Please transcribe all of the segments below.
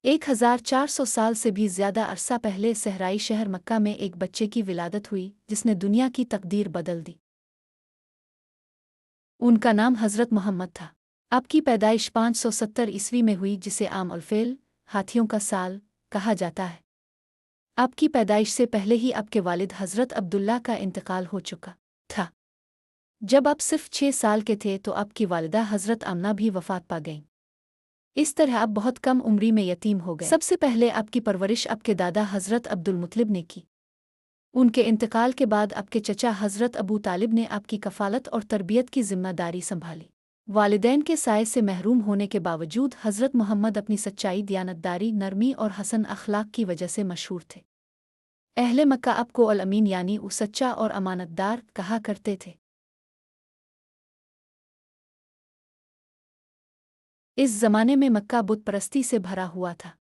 1400 साल से भी ज़्यादा अरसा पहले सहराई शहर मक्का में एक बच्चे की विलादत हुई जिसने दुनिया की तकदीर बदल दी। उनका नाम हज़रत मोहम्मद था। आपकी पैदाइश 570 ईस्वी में हुई जिसे आम उल-फ़िल हाथियों का साल कहा जाता है। आपकी पैदाइश से पहले ही आपके वालिद हज़रत अब्दुल्ला का इंतकाल हो चुका था। जब आप सिर्फ 6 साल के थे तो आपकी वालिदा हज़रत आमना भी वफ़ात पा गईं। इस तरह आप बहुत कम उम्री में यतीम हो गए। सबसे पहले आपकी परवरिश आपके दादा हज़रत अब्दुल मुत्तलिब ने की। उनके इंतकाल के बाद आपके चचा हज़रत अबू तालिब ने आपकी कफ़ालत और तरबियत की ज़िम्मेदारी संभाली। वालिदैन के साये से महरूम होने के बावजूद हज़रत मोहम्मद अपनी सच्चाई, दियानतदारी, नरमी और हसन अखलाक की वजह से मशहूर थे। अहले मक्का आपको अल अमीन यानी सच्चा और अमानतदार कहा करते थे। इस ज़माने में मक्का बुत परस्ती से भरा हुआ था।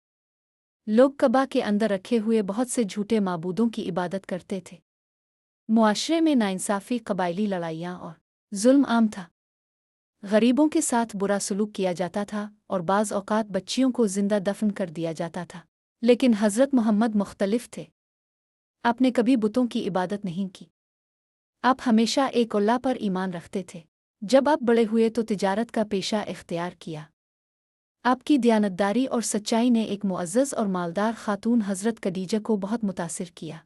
लोग कबा के अंदर रखे हुए बहुत से झूठे माबूदों की इबादत करते थे। मुआशरे में नाइंसाफ़ी, कबायली लड़ाइयाँ और जुल्म आम था। गरीबों के साथ बुरा सलूक किया जाता था और बाज़ औक़ात बच्चियों को ज़िंदा दफन कर दिया जाता था। लेकिन हज़रत मोहम्मद मुख्तलिफ थे। आपने कभी बुतों की इबादत नहीं की। आप हमेशा एक अल्लाह पर ईमान रखते थे। जब आप बड़े हुए तो तिजारत का पेशा इख्तियार किया। आपकी दियानतदारी और सच्चाई ने एक मुअज़्ज़ज़ और मालदार खातून हज़रत खदीजा को बहुत मुतासिर किया।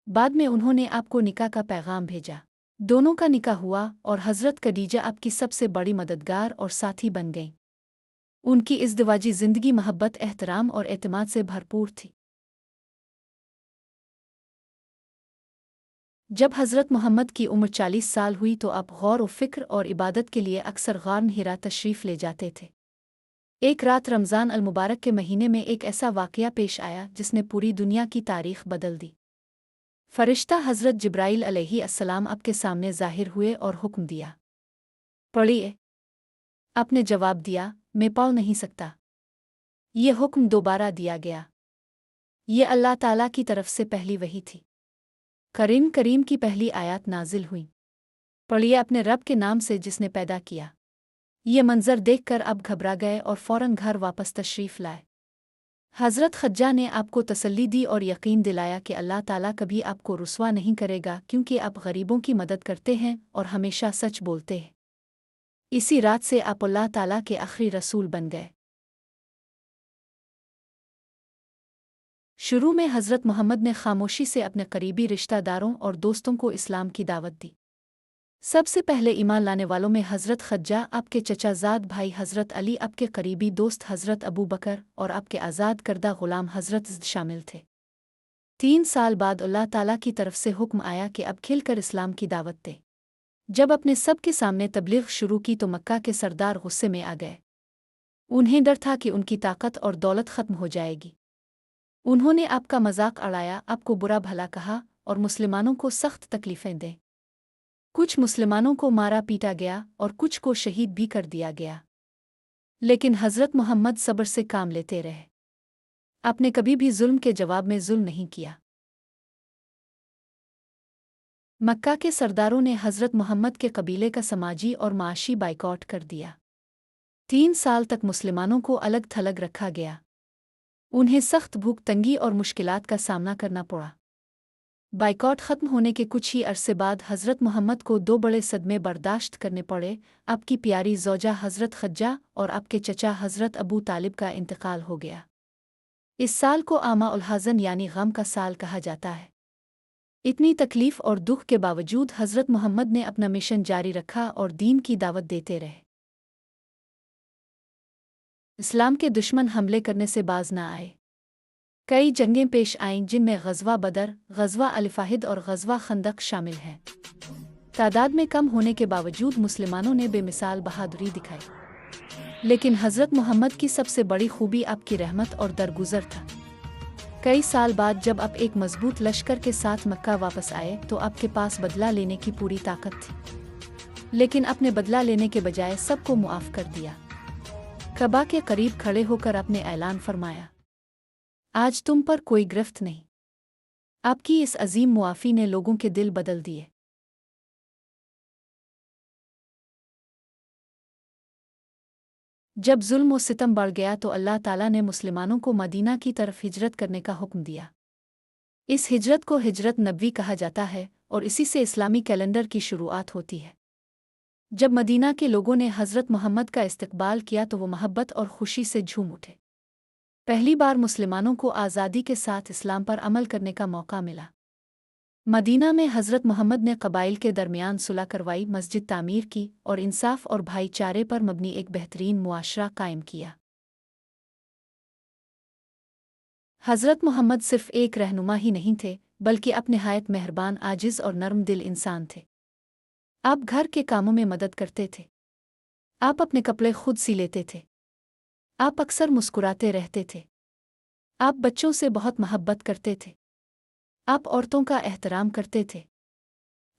बाद में उन्होंने आपको निकाह का पैगाम भेजा। दोनों का निकाह हुआ और हज़रत खदीजा आपकी सबसे बड़ी मददगार और साथी बन गईं। उनकी इज़्दिवाजी ज़िंदगी मोहब्बत, एहतराम और एतमाद से भरपूर थी। जब हज़रत मोहम्मद की उम्र 40 साल हुई तो आप गौर व फ़िक्र और इबादत के लिए अक्सर गार हिरा तशरीफ़ ले जाते थे। एक रात रमज़ान अल मुबारक के महीने में एक ऐसा वाक़या पेश आया जिसने पूरी दुनिया की तारीख़ बदल दी। फ़रिश्ता हज़रत जिब्राईल अलैहिस्सलाम आपके सामने ज़ाहिर हुए और हुक्म दिया, पढ़िए। आपने जवाब दिया, मैं पढ़ नहीं सकता। ये हुक्म दोबारा दिया गया। ये अल्लाह ताला की तरफ से पहली वही थी। करीम की पहली आयत नाजिल हुई, पढ़िए अपने रब के नाम से जिसने पैदा किया। ये मंज़र देखकर अब घबरा गए और फ़ौरन घर वापस तशरीफ़ लाए। हज़रत खज्जा ने आपको तसल्ली दी और यकीन दिलाया कि अल्लाह ताला कभी आपको रुस्वा नहीं करेगा क्योंकि आप गरीबों की मदद करते हैं और हमेशा सच बोलते हैं। इसी रात से आप अल्लाह ताला के आखिरी रसूल बन गए। शुरू में हज़रत मोहम्मद ने खामोशी से अपने करीबी रिश्तेदारों और दोस्तों को इस्लाम की दावत दी। सबसे पहले ईमान लाने वालों में हज़रत खज्जा, आपके चचाज़ाद भाई हज़रत अली, आपके करीबी दोस्त हज़रत अबू बकर और आपके आज़ाद करदा ग़ुलाम हज़रत ज़िद शामिल थे। 3 साल बाद अल्लाह ताला की तरफ से हुक्म आया कि अब खिलकर इस्लाम की दावत दे। जब अपने सब के सामने तबलीग शुरू की तो मक्का के सरदार गुस्से में आ गए। उन्हें डर था कि उनकी ताकत और दौलत ख़त्म हो जाएगी। उन्होंने आपका मजाक उड़ाया, आपको बुरा भला कहा और मुसलमानों को सख्त तकलीफ़ें दें। कुछ मुसलमानों को मारा पीटा गया और कुछ को शहीद भी कर दिया गया। लेकिन हज़रत मोहम्मद सब्र से काम लेते रहे। आपने कभी भी जुल्म के जवाब में जुल्म नहीं किया। मक्का के सरदारों ने हज़रत मोहम्मद के कबीले का समाजी और माशी बाइकॉट कर दिया। 3 साल तक मुसलमानों को अलग थलग रखा गया। उन्हें सख्त भूख, तंगी और मुश्किलात का सामना करना पड़ा। बाइकॉट ख़त्म होने के कुछ ही अरसे बाद हज़रत मोहम्मद को 2 बड़े सदमे बर्दाश्त करने पड़े। आपकी प्यारी ज़ौजा हज़रत खज्जा और आपके चचा हज़रत अबू तालिब का इंतकाल हो गया। इस साल को आमा उल हज़न यानी गम का साल कहा जाता है। इतनी तकलीफ़ और दुख के बावजूद हज़रत मोहम्मद ने अपना मिशन जारी रखा और दीन की दावत देते रहे। इस्लाम के दुश्मन हमले करने से बाज न आए। कई जंगें पेश आईं जिनमें ग़ज़वा बदर, ग़ज़वा अल-फ़ाहिद और ग़ज़वा खंदक शामिल हैं। तादाद में कम होने के बावजूद मुसलमानों ने बेमिसाल बहादुरी दिखाई। लेकिन हज़रत मोहम्मद की सबसे बड़ी खूबी आपकी रहमत और दरगुज़र था। कई साल बाद जब आप एक मजबूत लश्कर के साथ मक्का वापस आए तो आपके पास बदला लेने की पूरी ताकत थी। लेकिन आपने बदला लेने के बजाय सबको मुआफ़ कर दिया। कबा के करीब खड़े होकर आपने ऐलान फरमाया, आज तुम पर कोई गिरफ्त नहीं। आपकी इस अजीम मुआफ़ी ने लोगों के दिल बदल दिए। जब जुल्म व सितम बढ़ गया तो अल्लाह ताला ने मुसलमानों को मदीना की तरफ हिजरत करने का हुक्म दिया। इस हिजरत को हिजरत नबवी कहा जाता है और इसी से इस्लामी कैलेंडर की शुरुआत होती है। जब मदीना के लोगों ने हज़रत मोहम्मद का इस्तकबाल किया तो वो मोहब्बत और खुशी से झूम उठे। पहली बार मुसलमानों को आज़ादी के साथ इस्लाम पर अमल करने का मौका मिला। मदीना में हज़रत मोहम्मद ने कबाइल के दरमियान सुलह करवाई, मस्जिद तामीर की और इंसाफ और भाईचारे पर मबनी एक बेहतरीन मुआशरा कायम किया। हज़रत मोहम्मद सिर्फ एक रहनुमा ही नहीं थे, बल्कि आप निहायत मेहरबान, आजिज़ और नर्म दिल इंसान थे। आप घर के कामों में मदद करते थे। आप अपने कपड़े खुद सी लेते थे। आप अक्सर मुस्कुराते रहते थे। आप बच्चों से बहुत मोहब्बत करते थे। आप औरतों का एहतराम करते थे।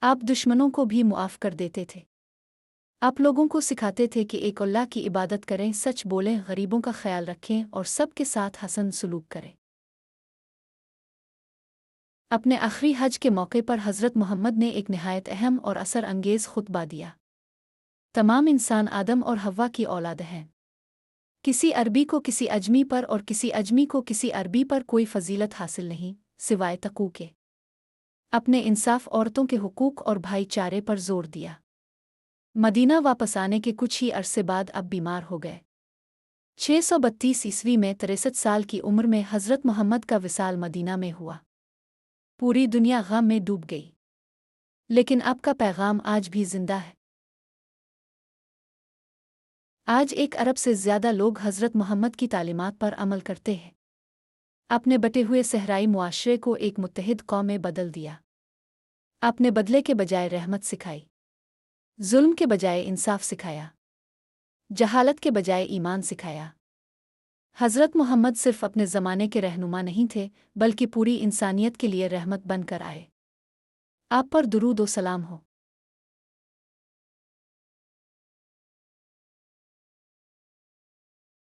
आप दुश्मनों को भी मुआफ़ कर देते थे। आप लोगों को सिखाते थे कि एक अल्लाह की इबादत करें, सच बोलें, गरीबों का ख्याल रखें और सबके साथ हसन सलूक करें। अपने आखिरी हज के मौके पर हज़रत मोहम्मद ने एक निहायत अहम और असर अंगेज़ खुतबा दिया। तमाम इंसान आदम और हव्वा की औलाद हैं। किसी अरबी को किसी अजमी पर और किसी अजमी को किसी अरबी पर कोई फजीलत हासिल नहीं, सिवाय तक़ू के। अपने इंसाफ, औरतों के हुकूक और भाईचारे पर जोर दिया। मदीना वापस आने के कुछ ही अरसे बाद अब बीमार हो गए। 632 ईस्वी में 63 साल की उम्र में हज़रत मोहम्मद का विसाल मदीना में हुआ। पूरी दुनिया गम में डूब गई, लेकिन आपका पैगाम आज भी जिंदा है। आज एक अरब से ज़्यादा लोग हज़रत मोहम्मद की तालीमात पर अमल करते हैं। आपने बटे हुए सहराई मुआशरे को एक मुत्तहिद कौम में बदल दिया। आपने बदले के बजाय रहमत सिखाई, जुल्म के बजाय इंसाफ सिखाया, जहालत के बजाय ईमान सिखाया। हज़रत मोहम्मद सिर्फ अपने ज़माने के रहनुमा नहीं थे, बल्कि पूरी इंसानियत के लिए रहमत बनकर आए। आप पर दुरूद व सलाम हो।